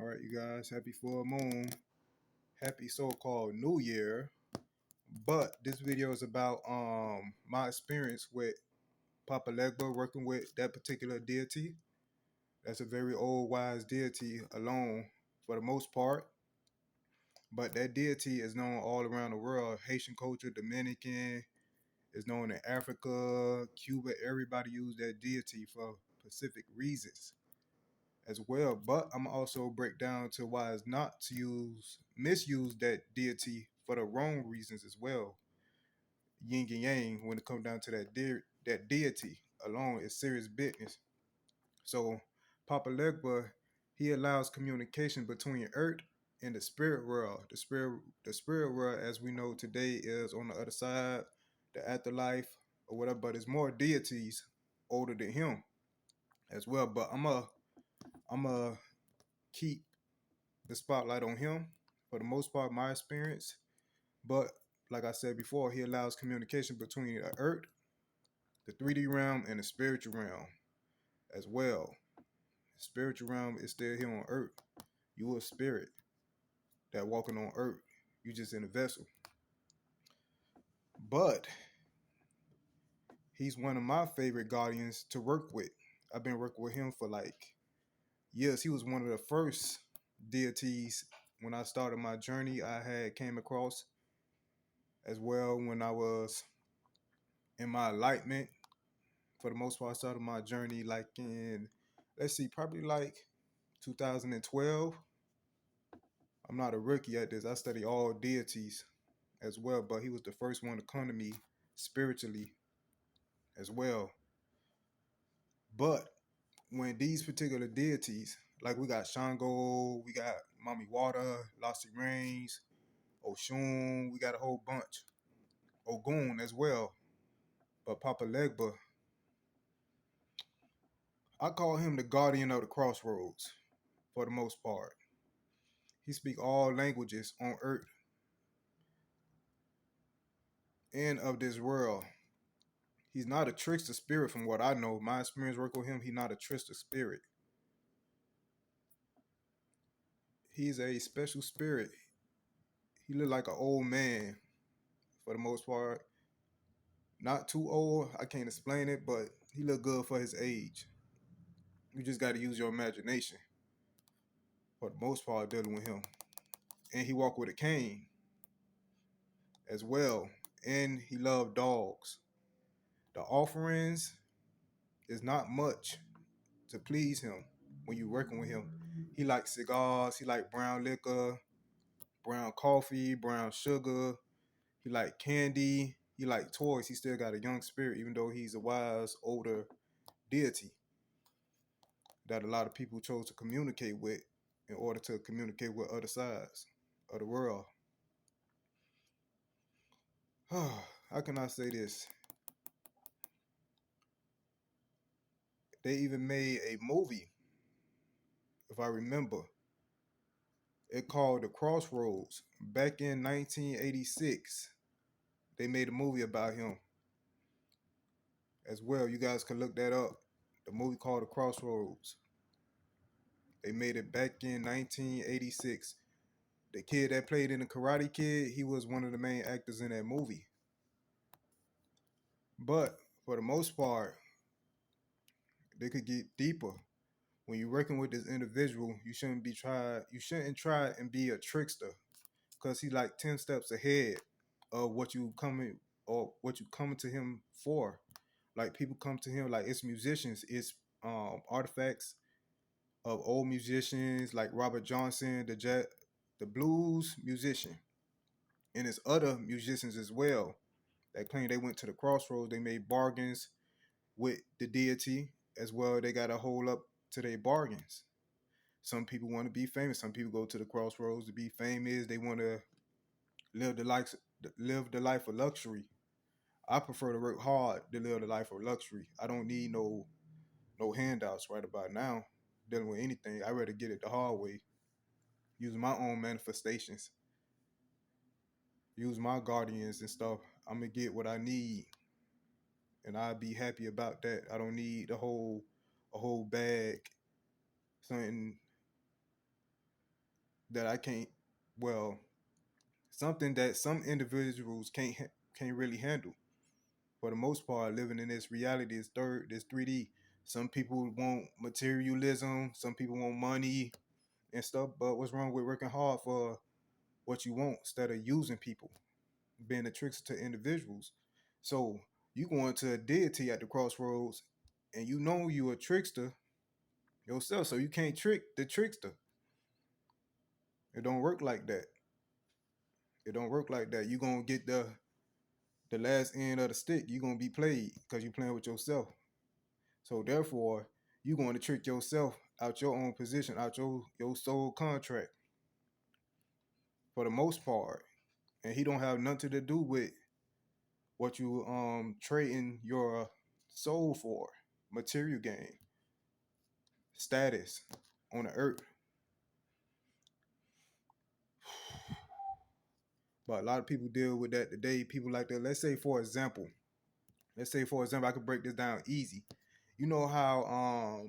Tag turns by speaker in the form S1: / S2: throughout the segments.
S1: All right, you guys, happy full moon. Happy so-called New Year. But this video is about my experience with Papa Legba working with that particular deity. That's a very old wise deity alone for the most part. But that deity is known all around the world. Haitian culture, Dominican, is known in Africa, Cuba. Everybody use that deity for specific reasons as well. But I'm also break down to why it's not to misuse that deity for the wrong reasons as well. Yin and yang when it comes down to that deity alone is serious business. So Papa Legba, he allows communication between Earth and the spirit world. The spirit world, as we know today, is on the other side, the afterlife or whatever. But there's more deities older than him as well. But I'm a keep the spotlight on him for the most part, my experience. But like I said before, he allows communication between the earth, the 3D realm, and the spiritual realm as well. The spiritual realm is still here on earth. You a spirit that walking on earth. You just in a vessel. But he's one of my favorite guardians to work with. I've been working with him for like years. He was one of the first deities when I started my journey I had came across as well when I was in my enlightenment. For the most part, I started my journey like in, let's see, probably like 2012. I'm not a rookie at this. I study all deities as well, but he was the first one to come to me spiritually as well. But when these particular deities, like we got Shango, we got Mommy Water, Lassie Rains, Oshun, we got a whole bunch. Ogun as well. But Papa Legba, I call him the guardian of the crossroads for the most part. He speaks all languages on earth and of this world. He's not a trickster spirit from what I know. My experience working with him, he's not a trickster spirit. He's a special spirit. He look like an old man for the most part. Not too old, I can't explain it, but he look good for his age. You just got to use your imagination for the most part dealing with him. And he walked with a cane as well. And he loved dogs. The offerings is not much to please him when you're working with him. He likes cigars, he like brown liquor, brown coffee, brown sugar. He like candy, he like toys. He still got a young spirit, even though he's a wise, older deity that a lot of people chose to communicate with in order to communicate with other sides of the world. How can I say this? They even made a movie, if I remember. It called The Crossroads back in 1986. They made a movie about him as well. You guys can look that up. The movie called The Crossroads. They made it back in 1986. The kid that played in the Karate Kid, he was one of the main actors in that movie. But for the most part, they could get deeper. When you're working with this individual, you shouldn't try and be a trickster because he's like 10 steps ahead of what you coming to him for. Like people come to him like it's musicians, it's artifacts of old musicians like Robert Johnson, the blues musician, and it's other musicians as well that claim they went to the crossroads. They made bargains with the deity as well. They got to hold up to their bargains. Some people want to be famous. Some people go to the crossroads to be famous. They want to live the life of luxury. I prefer to work hard to live the life of luxury. I don't need no handouts right about now dealing with anything. I'd rather get it the hard way. Use my own manifestations. Use my guardians and stuff. I'm gonna get what I need, and I'll be happy about that. I don't need a whole bag, something that I can't, well, something that some individuals can't really handle. For the most part, living in this reality is this 3D. Some people want materialism, some people want money and stuff, but what's wrong with working hard for what you want instead of using people, being a trickster to individuals? So you going to a deity at the crossroads and you know you a trickster yourself, so you can't trick the trickster. It don't work like that. It don't work like that. You gonna get the last end of the stick. You gonna be played because you playing with yourself. So therefore, you going to trick yourself out your own position, out your soul contract for the most part. And he don't have nothing to do with what you trading your soul for, material gain, status on the earth. But a lot of people deal with that today. People like that. Let's say for example, I could break this down easy. You know how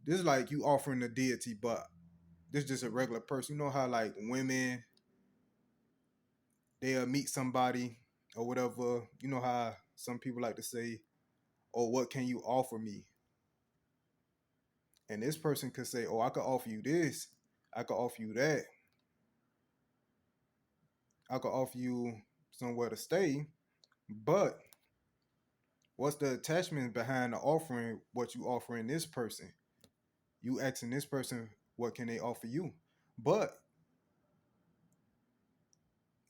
S1: this is like you offering a deity, but this is just a regular person. You know how like women they'll meet somebody or whatever. You know how some people like to say, "Oh, what can you offer me?" And this person could say, "Oh, I could offer you this. I could offer you that. I could offer you somewhere to stay." But what's the attachment behind the offering? What you offering this person? You asking this person, what can they offer you? But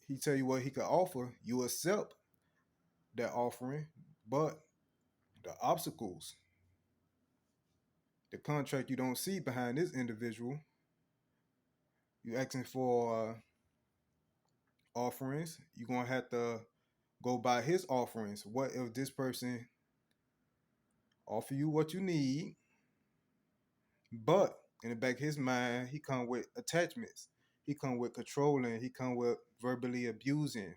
S1: he tell you what he could offer. You accept that offering, but the obstacles, the contract you don't see behind this individual, you asking for offerings. You're gonna have to go by his offerings. What if this person offer you what you need, but in the back of his mind, he come with attachments. He come with controlling. He come with verbally abusing,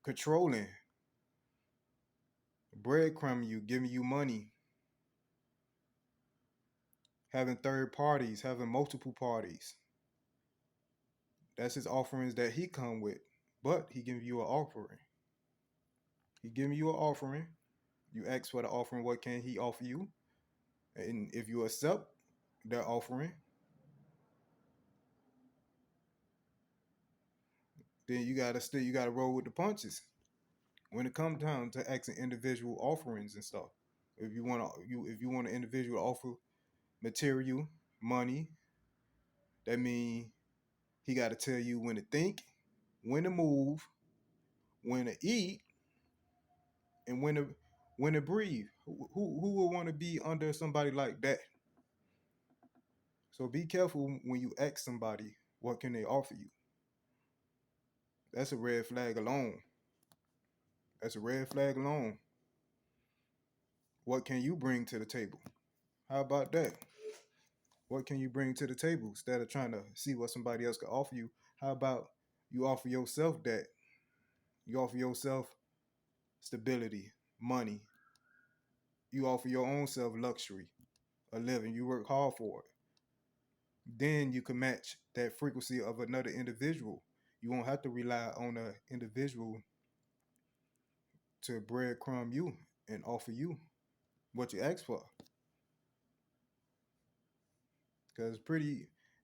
S1: controlling, breadcrumbing you, giving you money, having third parties, having multiple parties. That's his offerings that he come with. But he give you an offering. He giving you an offering. You ask for the offering. What can he offer you? And if you accept that offering, then you gotta roll with the punches. When it comes down to asking individual offerings and stuff, if you want an individual to offer material, money, that means he got to tell you when to think, when to move, when to eat, and when to breathe. Who would want to be under somebody like that? So be careful when you ask somebody what can they offer you. That's a red flag alone. That's a red flag alone. What can you bring to the table? How about that? What can you bring to the table instead of trying to see what somebody else can offer you? How about you offer yourself that? You offer yourself stability, money. You offer your own self luxury, a living. You work hard for it. Then you can match that frequency of another individual. You won't have to rely on an individual to breadcrumb you and offer you what you ask for. Because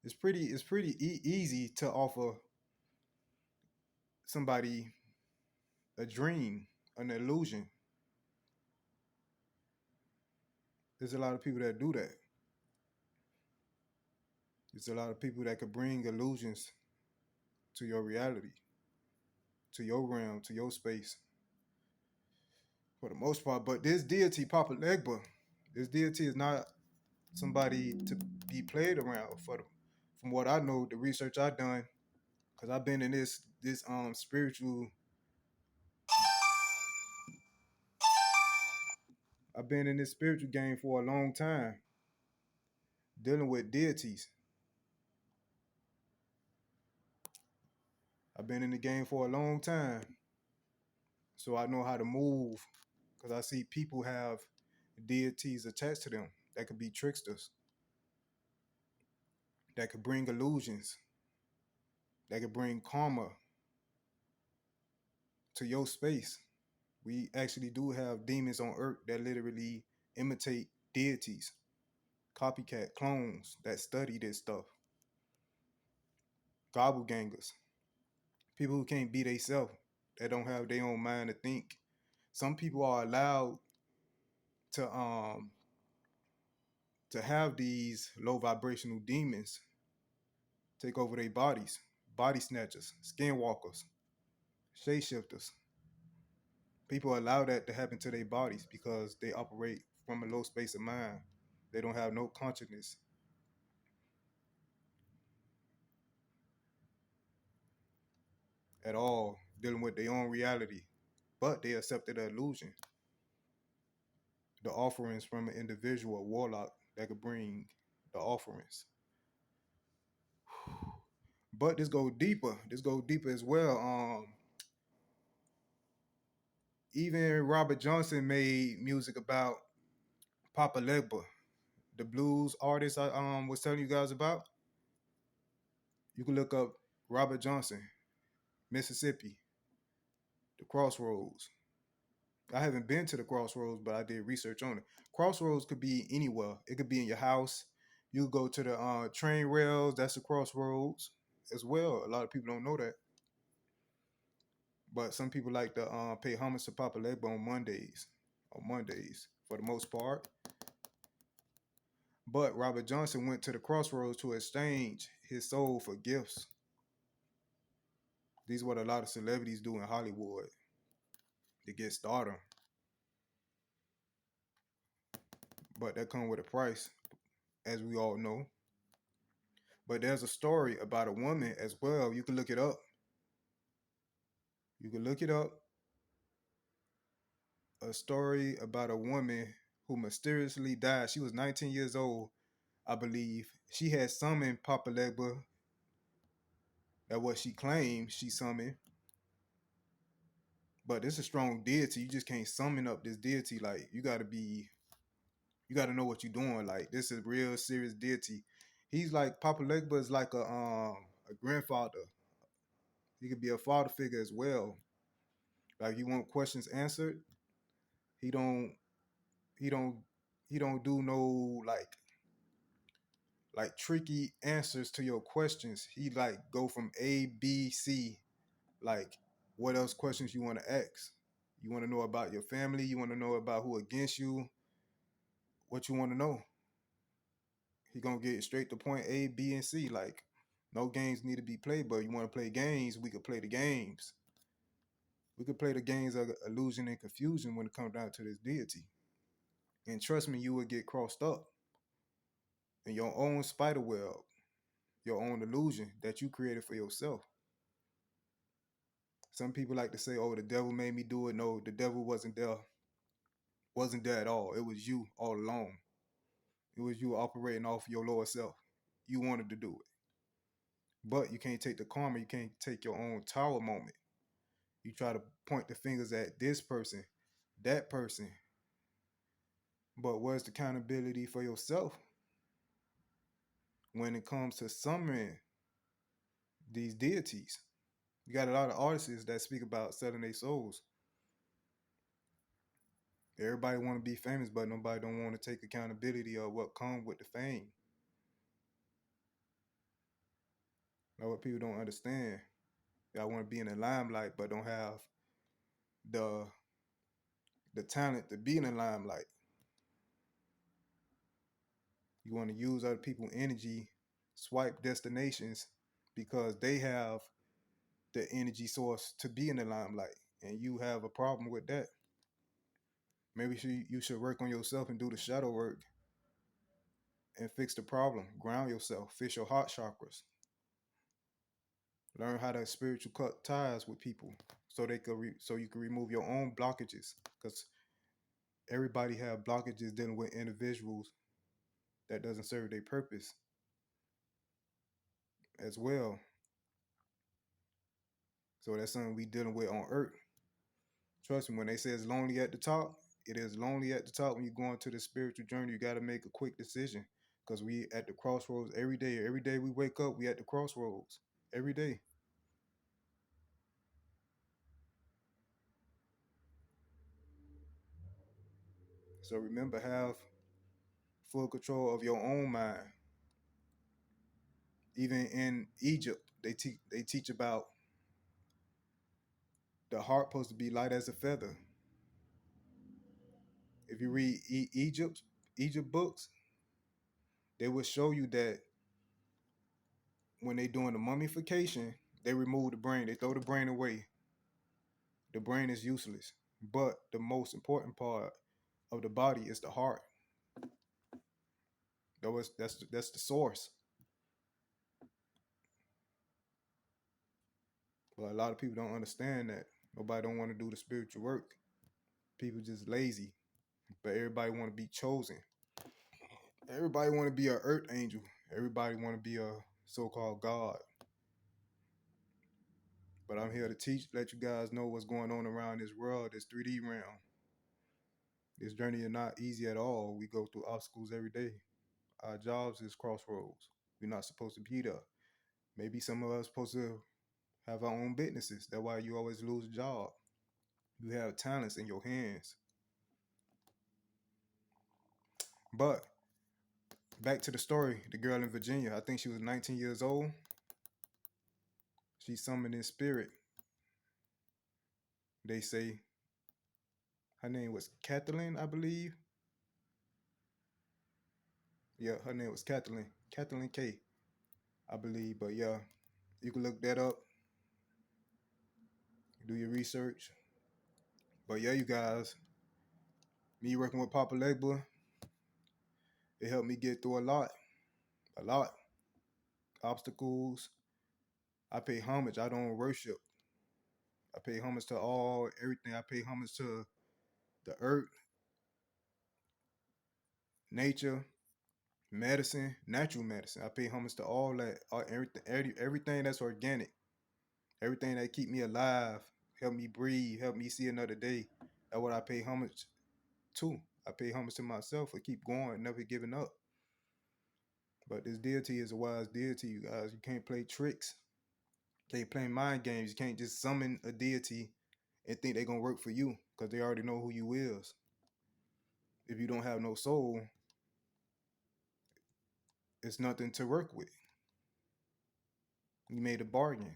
S1: it's pretty easy to offer somebody a dream, an illusion. There's a lot of people that do that. There's a lot of people that could bring illusions to your reality, to your realm, to your space, for the most part. But this deity, Papa Legba, this deity is not somebody to be played around. From what I know, the research I've done, because I've been in this spiritual, I've been in this spiritual game for a long time, dealing with deities. I've been in the game for a long time, so I know how to move. Because I see people have deities attached to them that could be tricksters. that could bring illusions, that could bring karma to your space. We actually do have demons on earth that literally imitate deities, copycat clones that study this stuff, gobble-gangers, people who can't be themselves, that don't have their own mind to think. Some people are allowed to have these low vibrational demons take over their bodies, body snatchers, skinwalkers, shapeshifters. People allow that to happen to their bodies because they operate from a low space of mind. They don't have no consciousness at all, dealing with their own reality, but they accepted the illusion, the offerings from an individual, a warlock that could bring the offerings. But this go deeper. This go deeper as well. Even Robert Johnson made music about Papa Legba, the blues artist I was telling you guys about. You can look up Robert Johnson, Mississippi, the Crossroads. I haven't been to the Crossroads, but I did research on it. Crossroads could be anywhere. It could be in your house. You could go to the train rails. That's the Crossroads as well. A lot of people don't know that, but some people like to pay homage to Papa Legba on Mondays. On Mondays, for the most part. But Robert Johnson went to the Crossroads to exchange his soul for gifts. These are what a lot of celebrities do in Hollywood to get stardom. But that comes with a price, as we all know. But there's a story about a woman as well. You can look it up. You can look it up. A story about a woman who mysteriously died. She was 19 years old, I believe. She had summoned Papa Legba. That's what she claimed she summoned. But this is a strong deity. You just can't summon up this deity. Like, you gotta know what you're doing. Like, this is real serious deity. He's like, Papa Legba is like a grandfather. He could be a father figure as well. Like, you want questions answered, he don't he don't he don't do no like tricky answers to your questions. He like go from A, B, C. Like, what else questions you want to ask? You want to know about your family? You want to know about who against you? What you want to know? He gonna get straight to point A, B, and C. Like, no games need to be played, but you want to play games, we could play the games. We could play the games of illusion and confusion when it comes down to this deity. And trust me, you will get crossed up in your own spider web, your own illusion that you created for yourself. Some people like to say, "Oh, the devil made me do it." No, the devil wasn't there at all. It was you all along. It was you operating off your lower self. You wanted to do it. But you can't take the karma. You can't take your own tower moment. You try to point the fingers at this person, that person. But where's the accountability for yourself when it comes to summoning these deities? You got a lot of artists that speak about selling their souls. Everybody want to be famous, but nobody don't want to take accountability of what comes with the fame. Now, what people don't understand, y'all want to be in the limelight, but don't have the the talent to be in the limelight. You want to use other people's energy, swipe destinations because they have the energy source to be in the limelight, and you have a problem with that. Maybe you should work on yourself and do the shadow work and fix the problem. Ground yourself, fix your heart chakras. Learn how to spiritual cut ties with people so so you can remove your own blockages, because everybody have blockages dealing with individuals that doesn't serve their purpose as well. So that's something we dealing with on earth. Trust me, when they say it's lonely at the top, it is lonely at the top. When you go into the spiritual journey, you got to make a quick decision because we at the crossroads every day. Every day we wake up, we at the crossroads every day. So remember, have full control of your own mind. Even in Egypt, they teach about the heart supposed to be light as a feather. If you read Egypt books, they will show you that when they doing the mummification, they remove the brain, they throw the brain away. The brain is useless, but the most important part of the body is the heart. That's the source. But a lot of people don't understand that. Nobody don't want to do the spiritual work. People just lazy, but everybody want to be chosen. Everybody want to be a earth angel. Everybody want to be a so-called God. But I'm here to teach, let you guys know what's going on around this world, this 3D realm. This journey is not easy at all. We go through obstacles every day. Our jobs is crossroads. We're not supposed to be there. Maybe some of us supposed to have our own businesses. That's why you always lose a job. You have talents in your hands. But back to the story, the girl in Virginia, I think she was 19 years old. She summoned in spirit. They say her name was Kathleen, I believe. Yeah, her name was Kathleen. Kathleen K, I believe. But yeah, you can look that up, do your research. But yeah, you guys, me working with Papa Legba, it helped me get through a lot. Obstacles. I pay homage. I don't worship. I pay homage to all, everything. I pay homage to the earth, nature, medicine, natural medicine. I pay homage to all that, everything that's organic, everything that keep me alive, help me breathe, help me see another day. That's what I pay homage to. I pay homage to myself for keep going, never giving up. But this deity is a wise deity, you guys. You can't play tricks. You can't play mind games. You can't just summon a deity and think they're gonna work for you because they already know who you is. If you don't have no soul, it's nothing to work with. You made a bargain.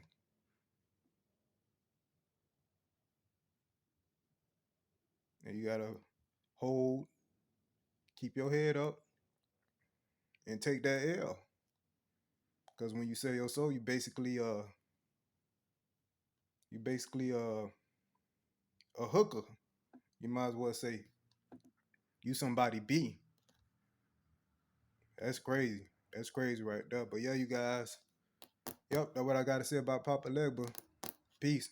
S1: And you gotta hold, keep your head up, and take that L. Because when you sell your soul, you basically a hooker. You might as well say you somebody B. That's crazy. That's crazy right there. But yeah, you guys. Yep, that's what I gotta say about Papa Legba. Peace.